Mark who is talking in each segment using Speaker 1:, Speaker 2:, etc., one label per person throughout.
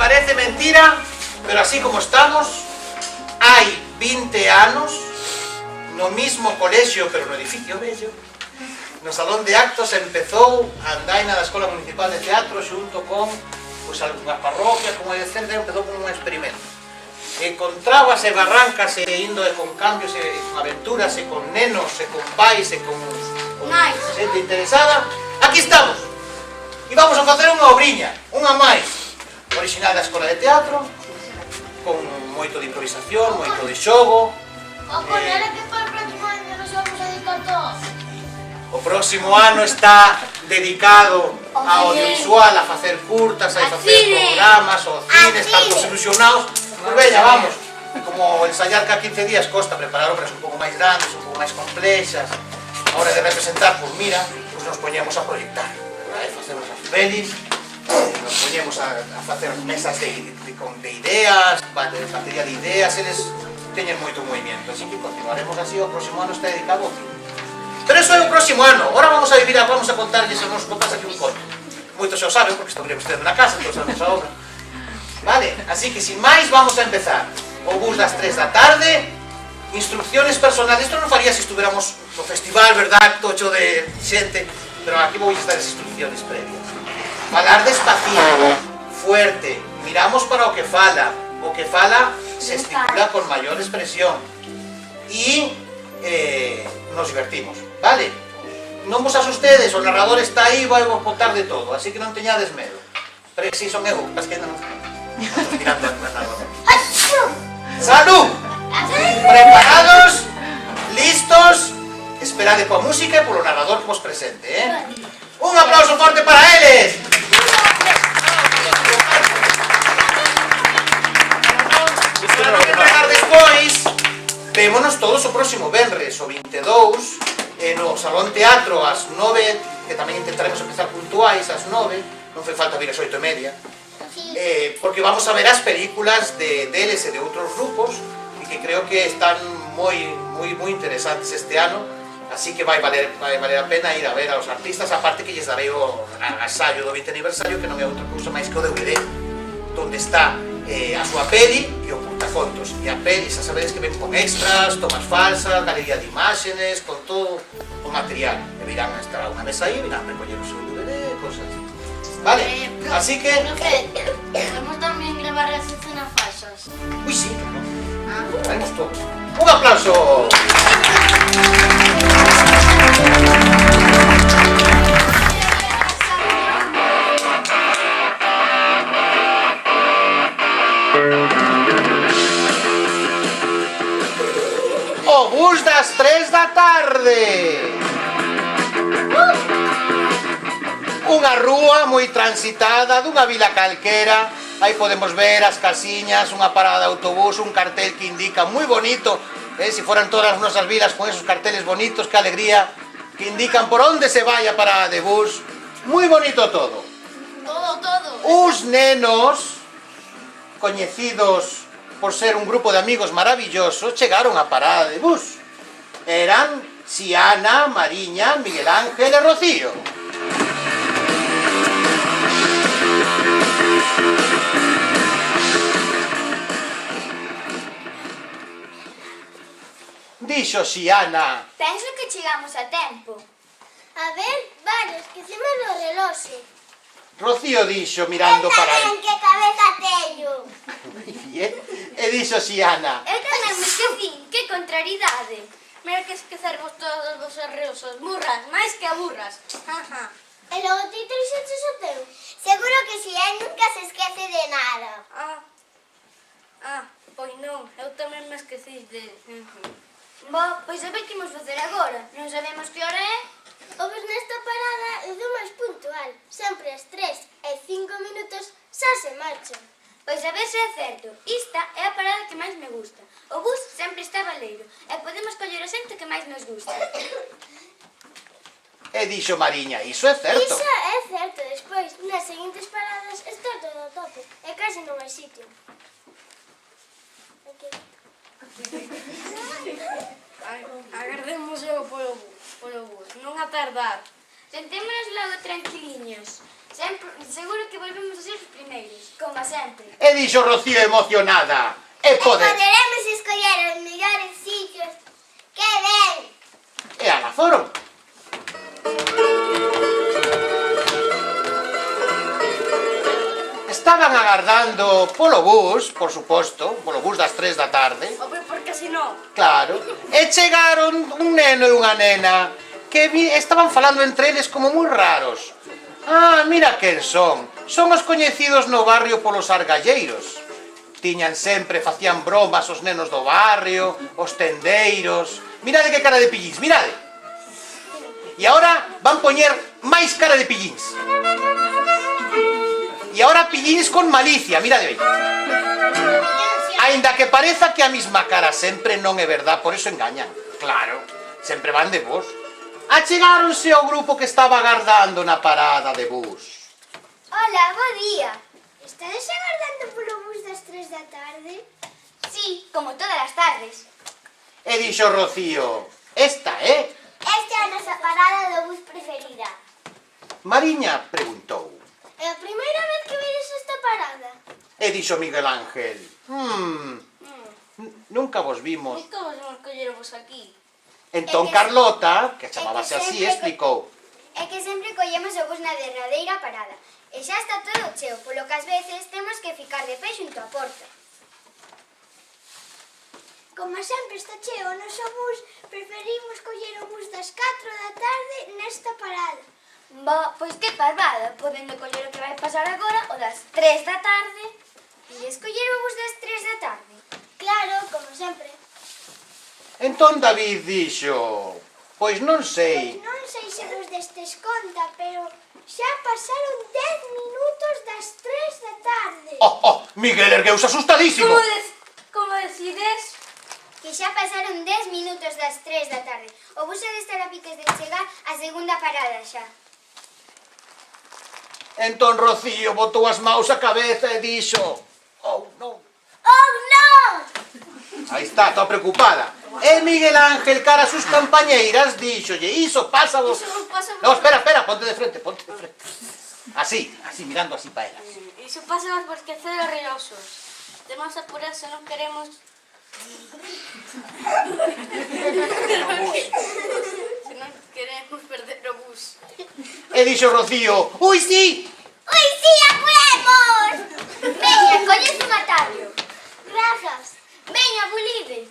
Speaker 1: parece mentira, pero así como estamos, hai 20 anos, no mismo colexio, pero no edificio bello, no salón de actos empezou a andaina da Escola Municipal de Teatro xunto con algunha parroquia, como é de cerca, empezou con un experimento. Encontrábase barrancas e indo con cambios e con aventuras e con nenos e con pais e con xente interesada. Aquí estamos e vamos a facer unha obriña, unha máis original da Escola de Teatro, con moito de improvisación, moito de xogo.
Speaker 2: Era que para o próximo ano nos vamos a dedicar todos.
Speaker 1: O próximo ano está dedicado ao audiovisual, a facer curtas, a facer programas, ao cine, están todos ilusionados. Pues veña, vamos. Como ensayar cada 15 días costa preparar obras un pouco máis grandes, un pouco máis complexas. A hora de representar, pues mira, pues nos poñemos a proyectar. Facemos as pelis, nos poñemos a facer mesas de ideas, batería de ideas, eles teñen moito movimiento, así que continuaremos así. O próximo ano está dedicado ao cine. Pero eso é o próximo ano. Ahora vamos a contarlles e nos contas aquí un conto. Moitos xa o saben, porque estaríamos tendo na casa, todos sabemos a obra. Vale, así que sin máis vamos a empezar. O bus das 3 da tarde, instrucciones personales. Isto non faría se estuviéramos no festival, verdad, tocho de xente, pero aquí vou dar as instrucciones previas. Falar despacito, fuerte, miramos para o que fala se estimula con mayor expresión e nos divertimos, vale? Non vos asustedes, o narrador está aí e vai vos contar de todo, así que non teñades medo. Pero si son eu, pas que non... Estou mirando al narrador. ¡Salud! ¿Preparados? ¿Listos? Esperade coa música e polo narrador que vos presente, Un aplauso forte para eles! Para non entregar despois, vémonos todos o próximo venres, o 22, no Salón Teatro, ás 9, que tamén intentaremos empezar puntuais ás 9, non fai falta vir ás 8:30, porque vamos a ver as películas deles e de outros grupos, e que creo que están moi interesantes este ano, así que vai valer a pena ir a ver aos artistas, aparte que lles darei o asallo do 20 aniversario, que non é outra cousa máis que o DVD, donde está a súa peli e o puntacontos. E a peli, xa sabedes que ven con extras, tomas falsas, galería de imágenes, con todo o material. E virán a estar a unha mesa aí, virán a recoller o seu DVD, cosas así. Vale, así que...
Speaker 2: Podemos tamén gravar as escenas falsas.
Speaker 1: Uy, sí, claro. Haremos todo. ¡Un aplauso! O bus das 3 da tarde. Unha rúa moi transitada dunha vila calquera. Aí podemos ver as casiñas, unha parada de autobús, un cartel que indica moi bonito, se foran todas as nosas vilas con esos carteles bonitos, que alegría, que indican por onde se vai a parada de bus. Moi bonito todo.
Speaker 2: Todo.
Speaker 1: Uns nenos coñecidos por ser un grupo de amigos maravillosos chegaron á parada de bus. Eran Xiana, Mariña, Miguel Ángel e Rocío. Dixo Xiana:
Speaker 2: Penso que chegamos a tempo. A ver, vale, esqueceme do reloxe.
Speaker 1: Rocío dixo mirando para
Speaker 2: aí. Que cabeza teño.
Speaker 1: E dixo Xiana:
Speaker 2: Eu tamén me esquecín, que contrariedade. Mira que esquecervos todos vos arreosos, burras, máis que burras. E logo ti trouxeches o teu? Seguro que si nunca se esquece de nada. Pois non, eu tamén me esquecí de... Pois a ver que imos facer agora. Non sabemos que hora é. Pois nesta parada é do máis puntual. Sempre ás 3:05 minutos xa se marcha. Pois a ver se é certo. Esta é a parada que máis me gusta. O bus sempre está baleiro e podemos coller o asento que máis nos gusta.
Speaker 1: E dixo Mariña: iso é certo.
Speaker 2: Iso é certo. Despois, nas seguintes paradas está todo a tope e casi non hai sitio.
Speaker 3: Agardemos polo bus, non a tardar.
Speaker 2: Sentémonos logo tranquiliños. Seguro que volvemos a ser os primeiros. Con como sempre.
Speaker 1: E dixo Rocío emocionada. E poder.
Speaker 2: Poderemos escoller os mellores sitios. Que ben!
Speaker 1: E ala foron. Estaban agardando polo bus, por suposto, polo bus das 3 da tarde.
Speaker 3: Hombre, porque si no...
Speaker 1: Claro. E chegaron un neno e unha nena que estaban falando entre eles como moi raros. Ah, mira quen son. Son os coñecidos no barrio polos argalleiros. Tiñan sempre, facían bromas os nenos do barrio, os tendeiros. Mirade que cara de pillíns, mirade. E agora van poñer máis cara de pillíns. E agora pillíns con malicia, mirade ben. Aínda que pareza que a mesma cara sempre non é verdad, por eso engañan. Claro, sempre van de vos. Achegáronse ao grupo que estaba agardando na parada de bus.
Speaker 2: Hola, bo día. Estades agardando polo bus das 3 da tarde? Sí, como todas as tardes.
Speaker 1: E dixo Rocío, esta,
Speaker 2: Esta é a nosa parada do bus preferida.
Speaker 1: Mariña preguntou.
Speaker 2: É a primeira vez que vedes esta parada?
Speaker 1: E dixo Miguel Ángel, nunca vos vimos.
Speaker 3: Nunca vos vamos collervos aquí.
Speaker 1: Entón Carlota, que chamábase así, explicou.
Speaker 2: É que sempre collemos o bus na derradeira parada. E xa está todo cheo, polo que ás veces temos que ficar de pé xunto á porta. Como sempre está cheo o noso bus, preferimos coller o bus das 4 da tarde nesta parada. Pois que parvada, podendo coller o que vai pasar agora, o das 3 da tarde. E escoller o bus das 3 da tarde. Claro, como sempre.
Speaker 1: Entón David dixo, pois non sei.
Speaker 2: Non sei se vos destes conta, pero xa pasaron 10 minutos das 3 da tarde.
Speaker 1: Miguel ergueuse asustadísimo.
Speaker 3: Como decides?
Speaker 2: Que xa pasaron 10 minutos das 3 da tarde. O bus ha de estar a piques de chegar á segunda parada xa.
Speaker 1: Entón Rocío botou as maus á cabeza e dixo, oh, non.
Speaker 2: Oh, non!
Speaker 1: Aí está, toda preocupada. E Miguel Ángel, cara a sus compañeiras, díxolle, iso pasa vos. No, espera, ponte de frente. Así, mirando así para elas.
Speaker 3: Iso pasa por esquecer os reloxos. Temos a apurar se non queremos... Se non queremos perder o bus.
Speaker 1: E dixo Rocío, ui, sí.
Speaker 2: Ui, sí, apuremos! Veña, colles un atallo. Grazas. Veña, bulide.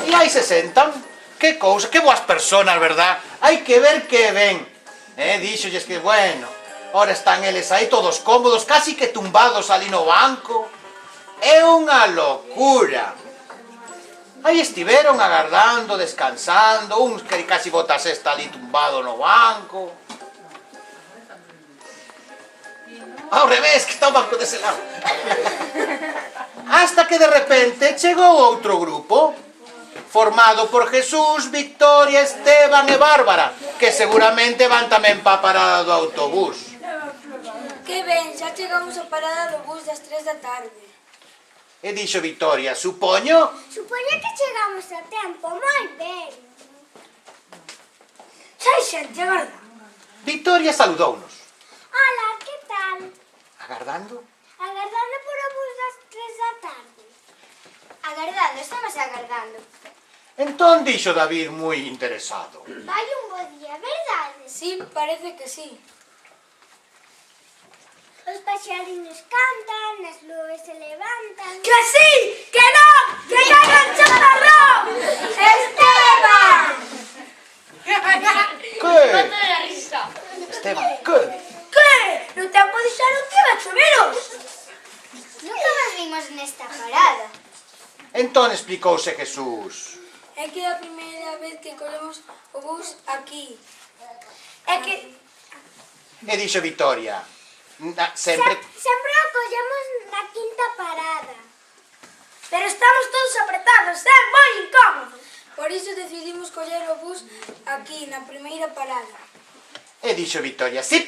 Speaker 1: E aí se sentan. Que cousa, que boas personas, verdad? Hai que ver que ven. Díxolles que, bueno, ora están eles aí todos cómodos, casi que tumbados ali no banco. É unha locura. Aí estiveron agardando, descansando, uns que casi bota a sesta ali tumbado no banco. Ao revés, que está o banco dese lado. Hasta que de repente chegou outro grupo, formado por Jesús, Victoria, Esteban e Bárbara, que seguramente van tamén pa parada do autobús.
Speaker 4: Que ben, xa chegamos á parada do bus das 3 da tarde.
Speaker 1: E dixo Victoria, supoño...
Speaker 2: Supoño que chegamos a tempo, moi ben.
Speaker 4: Xa hai xente agardando.
Speaker 1: Victoria saludounos.
Speaker 2: Hola, que tal?
Speaker 1: Agardando?
Speaker 2: Agardando por o bus das 3 da tarde. Agardando, estamos agardando.
Speaker 1: Entón dixo David moi interesado.
Speaker 2: Vai un bo día, verdade?
Speaker 4: Sí, parece que sí.
Speaker 2: Os paxariños cantan, as nubes se levantan.
Speaker 4: Que sí, que non ¡Chaparrón! ¡Esteban!
Speaker 1: Que?
Speaker 3: Mata de la risa.
Speaker 1: Esteban, que?
Speaker 4: Que? No tempo dixeron que iba a choveros.
Speaker 2: Nunca nos vimos nesta parada.
Speaker 1: Entón explicouse Jesús.
Speaker 4: É que é a primeira vez que collemos o bus aquí. É que...
Speaker 1: E dixo Victoria. Sempre...
Speaker 2: Sempre o collemos na quinta parada.
Speaker 4: Pero estamos todos apretados, é moi incómodo. Por iso decidimos coller o bus aquí, na primeira parada.
Speaker 1: E dixo Victoria, sí.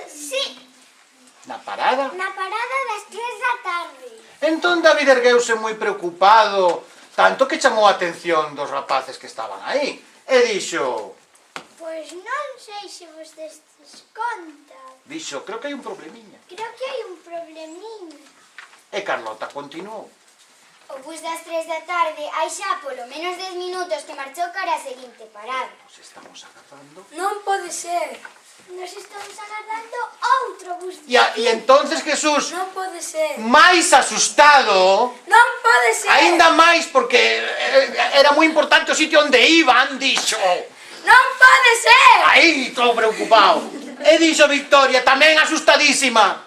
Speaker 2: Sí,
Speaker 1: Na parada?
Speaker 2: na parada das 3 da tarde.
Speaker 1: Entón David ergueuse moi preocupado, tanto que chamou a atención dos rapaces que estaban aí. E dixo,
Speaker 2: Pois non sei se vos destes conta.
Speaker 1: Dixo, creo que hai un problemiña.
Speaker 2: Creo que hai un problemiño.
Speaker 1: E Carlota continuou.
Speaker 2: O bus das 3 da tarde hai xa polo menos 10 minutos que marchou cara a seguinte parada.
Speaker 1: Nos estamos agardando.
Speaker 4: Non pode ser.
Speaker 2: Nos estamos agardando outro bus.
Speaker 1: E entonces Jesús,
Speaker 4: Non pode ser.
Speaker 1: máis asustado,
Speaker 4: Non pode ser.
Speaker 1: aínda máis porque era moi importante o sitio onde iban, dixo.
Speaker 4: Non pode ser.
Speaker 1: Aí, todo preocupado. E dixo Victoria, tamén asustadísima.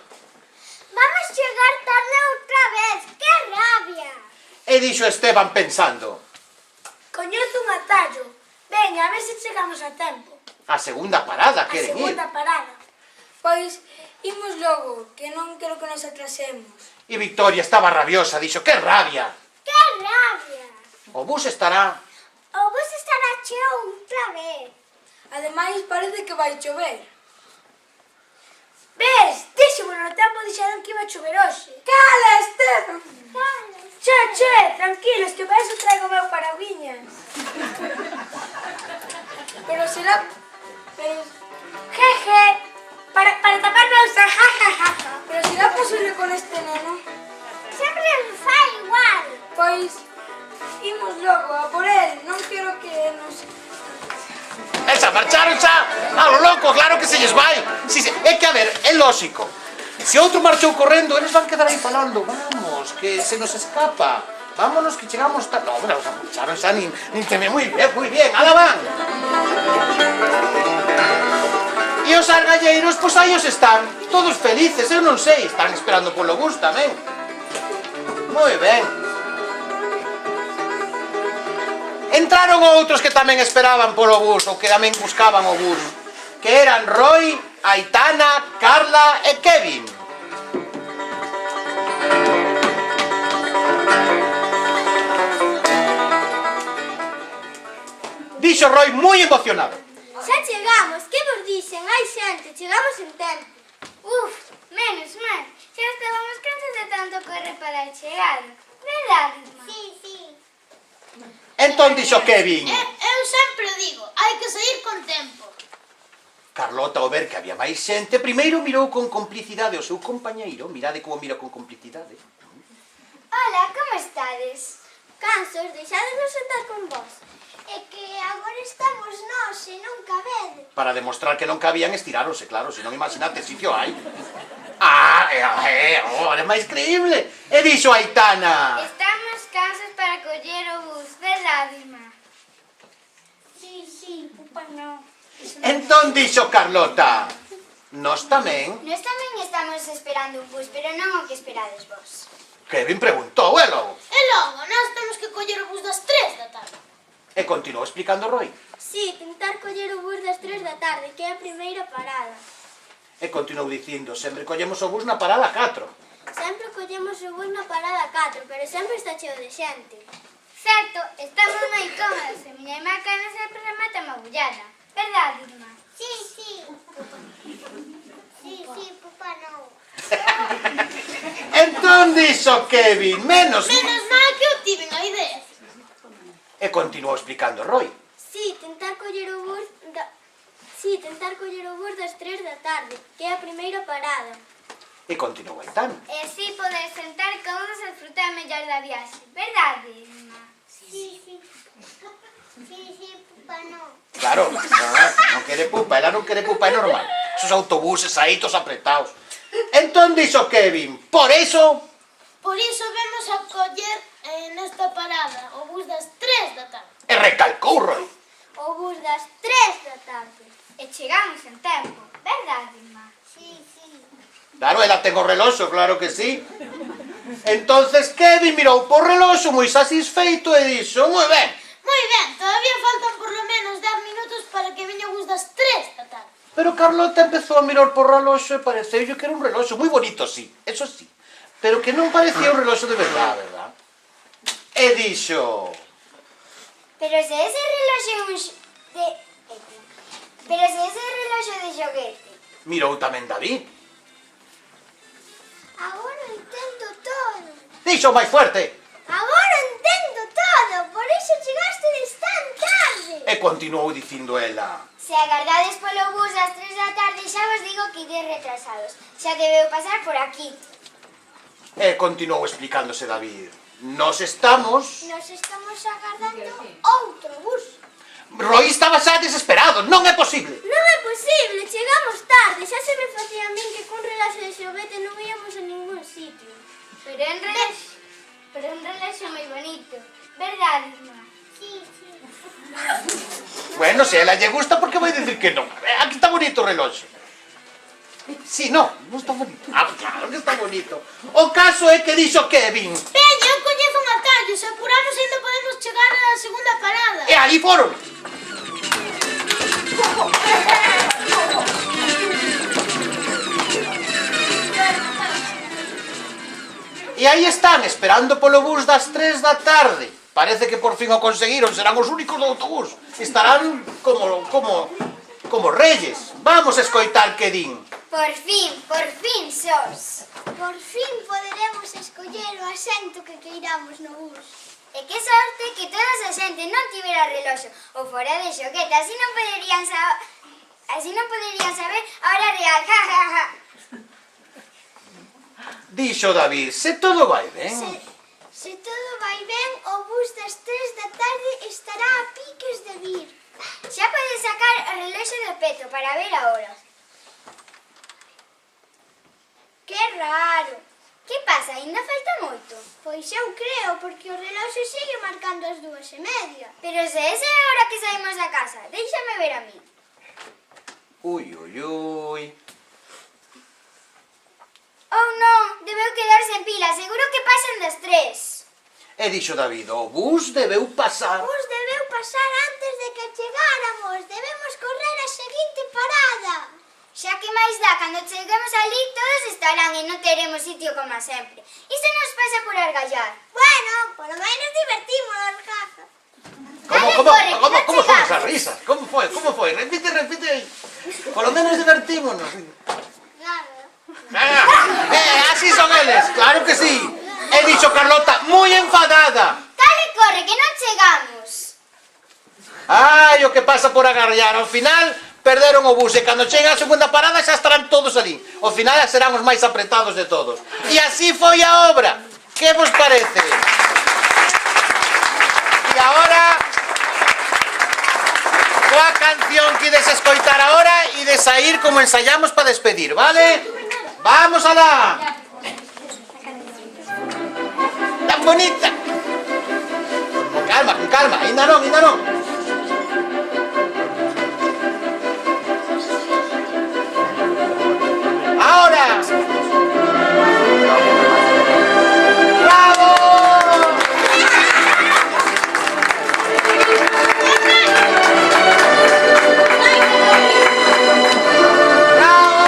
Speaker 2: Vamos chegar tarde outra vez. Que rabia.
Speaker 1: E dixo Esteban pensando.
Speaker 4: Coñezo un atallo. Veña, a ver se chegamos a tempo.
Speaker 1: A segunda parada,
Speaker 4: A
Speaker 1: queren ir.
Speaker 4: segunda parada. Pois, imos logo, que non quero que nos atrasemos.
Speaker 1: E Victoria estaba rabiosa, dixo, que rabia.
Speaker 2: Que rabia.
Speaker 1: O bus estará.
Speaker 2: O bus estará cheo outra vez.
Speaker 4: Ademais, parece que vai chover. Ves, díxemo no tempo dixeron que iba a chover hoxe. Cala, Esteban!
Speaker 2: Cala.
Speaker 4: Che, tranquilos, que para eso traigo o meu paraguiñas. Pero será... Pero... Jeje, para taparme os jajajaja. Pero será posible con este neno?
Speaker 2: Sempre me fai igual.
Speaker 4: Pois, imos logo a por él. Non quero que nos...
Speaker 1: Esa, marcharon xa. A lo loco, claro que se lles vai. Si, é que, a ver, é lógico. Se outro marchou correndo, eles van quedar aí falando. Vamos, que se nos escapa. Vámonos que chegamos... No, hombre, os marcharon xa, nin teme. Muy bien, ala van. E os argalleiros, pois aí os están. Todos felices, eu non sei. Están esperando polo bus tamén. Moi ben. Entraron outros que tamén esperaban polo bus, ou que tamén buscaban o bus, que eran Roy, Aitana, Carla e Kevin. Dixo Roy moi emocionado.
Speaker 2: Xa chegamos, que vos dixen? Hai xente, chegamos en tempo. Uf, menos mal. Xa estábamos cansados de tanto correr para chegar. Verdade, irmá? Sí.
Speaker 1: Entón dixo Kevin.
Speaker 2: Eu sempre digo, hai que sair con tempo.
Speaker 1: Carlota, ao ver que había máis xente, primeiro mirou con complicidade ao seu compañeiro. Mirade como mira con complicidade.
Speaker 2: Hola, como estades? Cansos, deixadnos sentar con vos. É que agora estamos nós e non cabedes.
Speaker 1: Para demostrar que non cabían, estiráronse, claro, senón imaginate sitio hai. É máis creíble. E dixo Aitana.
Speaker 2: Estamos cansos para coller o bus, verdade, irmá? Sí, pupa non.
Speaker 1: Entón dixo Carlota. Nós tamén.
Speaker 2: Nós tamén estamos esperando un bus, pero non o que esperades vos.
Speaker 1: Kevin preguntou, e logo?
Speaker 2: E logo, nós temos que coller o bus das 3 da tarde.
Speaker 1: E continuou explicando Roy.
Speaker 2: Sí, tentar coller o bus das 3 da tarde, que é a primeira parada.
Speaker 1: E continuou dicindo, sempre collemos o bus na parada 4.
Speaker 2: Sempre collemos o bus na parada 4, pero sempre está cheo de xente. Certo, estamos moi cómodos e miña irmá Carmen sempre remata magullada. Verdade, irmá? Sí, pupa non.
Speaker 1: Entón dixo Kevin, menos
Speaker 2: mal que eu tiven a idea.
Speaker 1: E continuou explicando Roy.
Speaker 2: Sí, tentar coller o bus das 3 da tarde, que é a primeira parada.
Speaker 1: E continuou Aitana.
Speaker 2: E así poder sentar cómodos e disfrutar mellor da viaxe. Verdade, irmá? Sí, pupa non.
Speaker 1: Claro, non quere pupa, ela non quere pupa, é normal. Esos autobuses aí, tos apretados. Entón dixo Kevin, por eso...
Speaker 2: Por iso vemos a coller nesta parada o bus das 3 da tarde.
Speaker 1: E recalcou Roy.
Speaker 2: O bus das 3 da tarde. E chegamos en tempo. Verdade, irmá? Sí.
Speaker 1: Claro, ela ten o reloxo, claro que sí. Entonces Kevin mirou por reloxo moi satisfeito e dixo, moi ben.
Speaker 2: Moi ben, todavía faltan por lo menos 10 minutos para que veña o bus das 3 da tarde.
Speaker 1: Pero Carlota empezou a mirar por reloxo e pareceulle que era un reloxo moi bonito, sí, eso sí. Pero que non parecía un reloxo de verdade, verdad? E dixo...
Speaker 2: Pero se ese reloxo é de xoguete.
Speaker 1: Mirou tamén David.
Speaker 2: Agora entendo todo.
Speaker 1: Dixo máis fuerte.
Speaker 2: Agora entendo todo. Por iso chegaste tan tarde.
Speaker 1: E continuou dicindo ela.
Speaker 2: Se agardades polo bus ás 3 da tarde, xa vos digo que ides retrasados. Xa debeu pasar por aquí.
Speaker 1: E continuou explicándose David. Nos estamos
Speaker 2: agardando outro bus.
Speaker 1: Roí estaba xa desesperado, non é posible.
Speaker 2: Non é posible, chegamos tarde. Xa se me facía a min que con relaxo de xoguete non íamos a ningún sitio. Pero en relaxo moi bonito. Verdade, irmá? Sí.
Speaker 1: Bueno, se a ela lle gusta, por que vai dicir que non? Aquí está bonito o reloxo. Sí, non está bonito. Ah, claro que está bonito. O caso é que dixo Kevin.
Speaker 2: Veña, eu coñezo un atallo. Se apuramos ainda podemos chegar á segunda parada.
Speaker 1: E aí foron. E aí están, esperando polo bus das 3 da tarde. Parece que por fin o conseguiron, serán os únicos do autobús. Estarán como reyes. Vamos a escoitar que din.
Speaker 2: Por fin, sos. Por fin poderemos escoller o asento que queiramos no bus. E que sorte que toda esa xente non tivera reloxo ou fora de xoguete, así non poderían saber a hora real.
Speaker 1: Dixo David, se todo vai ben.
Speaker 2: Se todo vai ben, o bus das 3 da tarde estará a piques de vir. Xa podes sacar o reloxo do peto para ver a hora. Que raro. Que pasa, ainda falta moito? Pois eu creo, porque o reloxo sigue marcando as 2:30. Pero se esa é a hora que saímos da casa, déixame ver a mí.
Speaker 1: Ui.
Speaker 2: Oh non, debeu quedar sen pila, seguro que pasan das 3.
Speaker 1: E dixo David, o bus debeu pasar.
Speaker 2: O bus debeu pasar antes de que chegáramos, debemos correr a seguinte parada. Xa que máis dá, cando cheguemos ali todos estarán e non teremos sitio como sempre. Isto nos pasa por argallar. Bueno, polo menos divertímonos, Rafa.
Speaker 1: Como son esas risas? Como foi? Repite. Por lo menos divertímonos.
Speaker 2: Nada.
Speaker 1: Así son eles, claro que sí. He dicho Carlota, moi enfadada.
Speaker 2: Cale, corre, que non chegamos.
Speaker 1: Ai, o que pasa por agarrar. Ao final perderon o bus e cando chega a segunda parada xa estarán todos ali. Ao final serán os máis apretados de todos. E así foi a obra. Que vos parece? E agora coa canción que ides escoitar agora e de sair como ensayamos para despedir, vale? Vamos alá. Tan bonita. Con calma, ainda non. Ahora. ¡Bravo! ¡Bravo!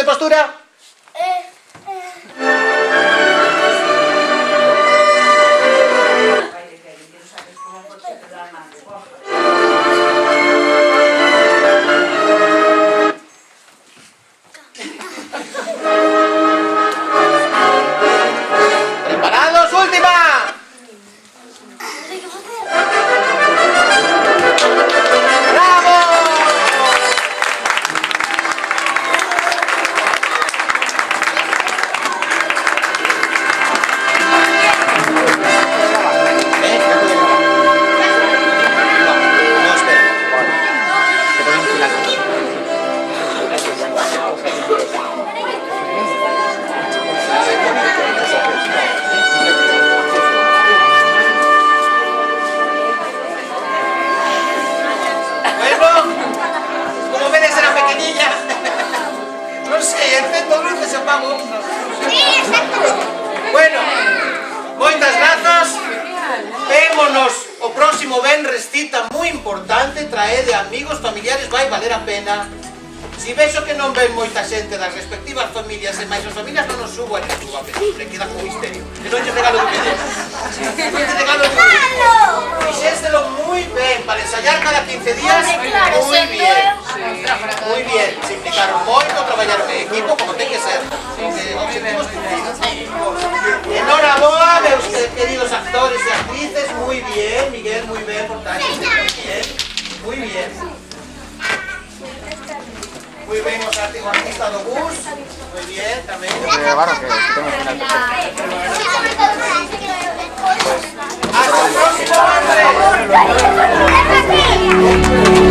Speaker 1: postura? ¿Preparados? ¡Última! ¡Bravo! No, espera. Bueno, como vedes era pequeñilla. No sé, encendo luces e apago unos.
Speaker 2: Sí, exactamente.
Speaker 1: Bueno, moitas grazas. Vémonos o próximo venres, cita moi importante. Traede amigos, familiares, vai valer a pena. Si vexo que non ven moita xente das respectivas familias e máis as familias non nos subo a YouTube a pedir, queda como misterio. Que non lle regalo do que dé. Non lle regalo do que dé. Fixéstelo moi ben, para ensayar cada 15 días, moi bien. Moi bien, se implicaron moito, traballaron en equipo, como ten que ser. Objetivos cumplidos. Enhoraboa, meus queridos actores e actrices, moi bien, Miguel, moi ben, portaxe, moi bien, moi bien. Muy bien, o artista do bus. Muy bien, también. Hasta el próximo, Andrés.